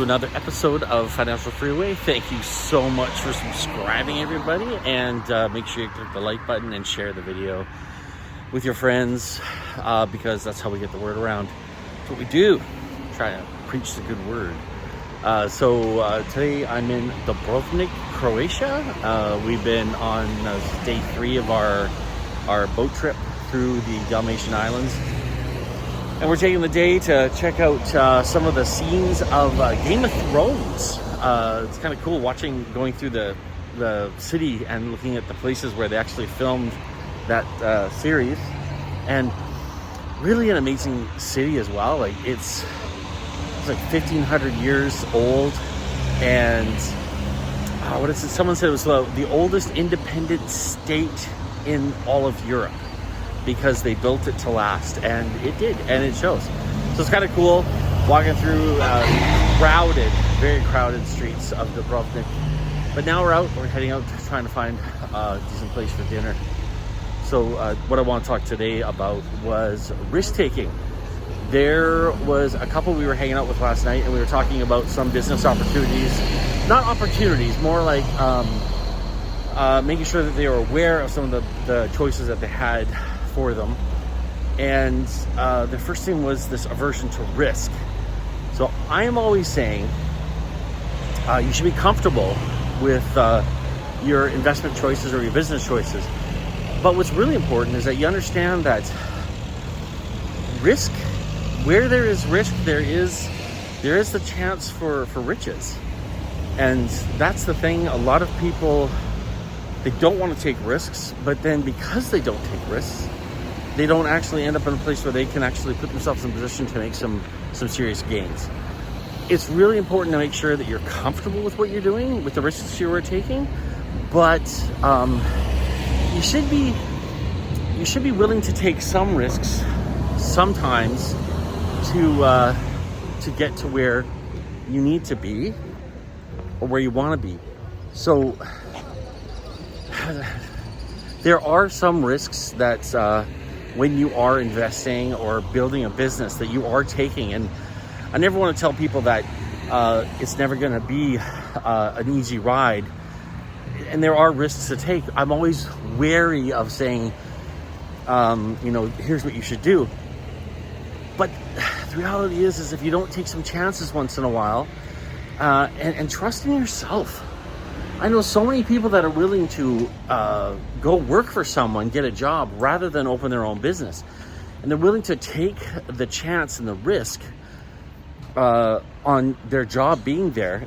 to another episode of Financial Freeway. Thank you so much for subscribing, everybody, and make sure you click the like button and share the video with your friends, because that's how we get the word around. That's what we do, try to preach the good word. So today I'm in Dubrovnik, Croatia. We've been on day 3 of our boat trip through the Dalmatian Islands. And we're taking the day to check out some of the scenes of Game of Thrones. It's kind of cool going through the city and looking at the places where they actually filmed that series. And really an amazing city as well. Like it's like 1,500 years old, and what is it? Someone said it was the oldest independent state in all of Europe, because they built it to last, and it did, and it shows. So it's kind of cool walking through very crowded streets of Dubrovnik. But now we're heading out trying to find a decent place for dinner. So what I want to talk today about was risk-taking. There was a couple we were hanging out with last night, and we were talking about some business opportunities. Not opportunities, more like making sure that they were aware of some of the choices that they had for them. And the first thing was this aversion to risk. So I am always saying you should be comfortable with your investment choices or your business choices. But what's really important is that you understand that risk, where there is risk, there is the chance for riches. And that's the thing. A lot of people, they don't want to take risks, but then because they don't take risks, they don't actually end up in a place where they can actually put themselves in a position to make some serious gains. It's really important to make sure that you're comfortable with what you're doing, with the risks you are taking, but you should be willing to take some risks sometimes to get to where you need to be or where you want to be. So there are some risks that when you are investing or building a business that you are taking. And I never want to tell people that it's never going to be an easy ride. And there are risks to take. I'm always wary of saying, here's what you should do. But the reality is if you don't take some chances once in a while and trust in yourself. I know so many people that are willing to go work for someone, get a job, rather than open their own business. And they're willing to take the chance and the risk on their job being there,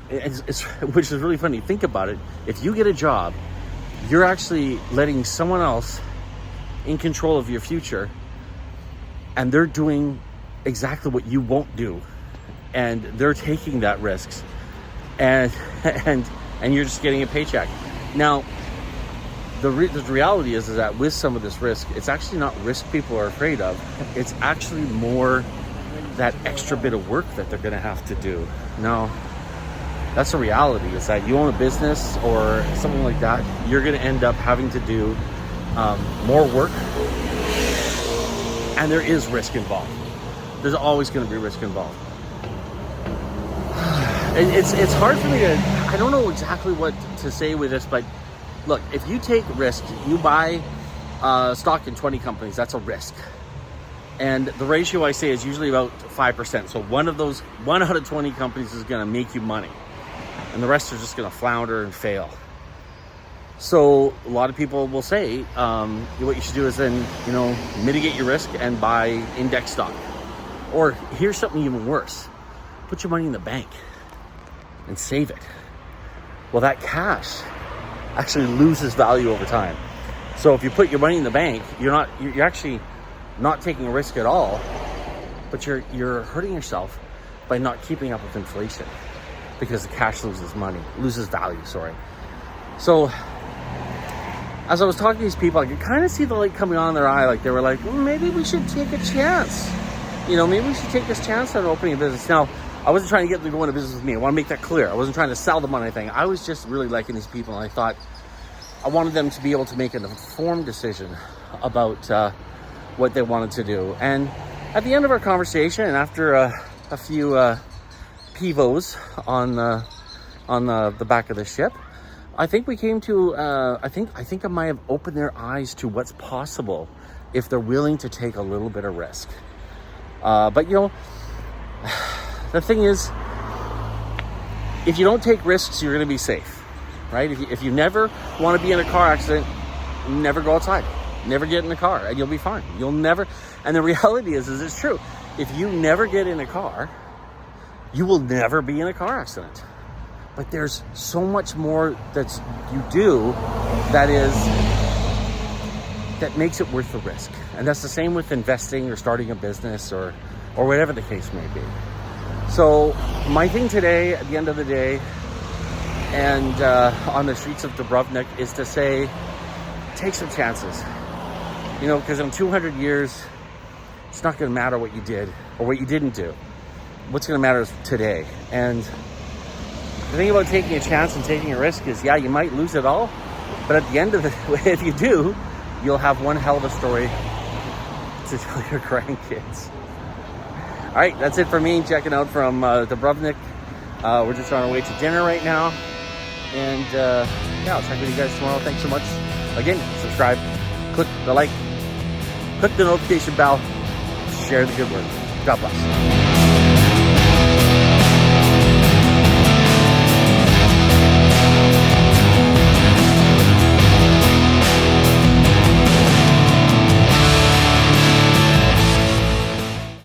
which is really funny. Think about it. If you get a job, you're actually letting someone else in control of your future, and they're doing exactly what you won't do. And they're taking that risks. And you're just getting a paycheck. Now, the reality is that with some of this risk, it's actually not risk people are afraid of. It's actually more that extra bit of work that they're going to have to do. Now, that's the reality, is that you own a business or something like that, you're going to end up having to do more work, and there is risk involved. There's always going to be risk involved. It's hard for me to, I don't know exactly what to say with this, but look, if you take risk, you buy stock in 20 companies, that's a risk. And the ratio I say is usually about 5%. So one out of 20 companies is going to make you money, and the rest are just going to flounder and fail. So a lot of people will say, what you should do is then, mitigate your risk and buy index stock. Or here's something even worse. Put your money in the bank and save it. Well, that cash actually loses value over time. So if you put your money in the bank, you're actually not taking a risk at all, but you're hurting yourself by not keeping up with inflation, because the cash loses value. So as I was talking to these people, I could kind of see the light coming on in their eye. Like they were like, maybe we should take a chance. Maybe we should take this chance on opening a business. Now, I wasn't trying to get them to go into business with me. I want to make that clear. I wasn't trying to sell them on anything. I was just really liking these people, and I thought I wanted them to be able to make an informed decision about what they wanted to do. And at the end of our conversation, and after a few pivots on the back of the ship, I think we came to, I think I might have opened their eyes to what's possible if they're willing to take a little bit of risk. But, you know, the thing is, if you don't take risks, you're going to be safe, right? If you never want to be in a car accident, never go outside. Never get in the car and you'll be fine. You'll never, and the reality is it's true. If you never get in a car, you will never be in a car accident. But there's so much more that you do that makes it worth the risk. And that's the same with investing or starting a business or whatever the case may be. So my thing today, at the end of the day, and on the streets of Dubrovnik, is to say, take some chances. You know, because in 200 years, it's not going to matter what you did or what you didn't do. What's going to matter is today. And the thing about taking a chance and taking a risk is, yeah, you might lose it all, but at the end of it, if you do, you'll have one hell of a story to tell your grandkids. All right, that's it for me, checking out from Dubrovnik. We're just on our way to dinner right now. And yeah, I'll check with you guys tomorrow. Thanks so much. Again, subscribe, click the like, click the notification bell, share the good word. God bless.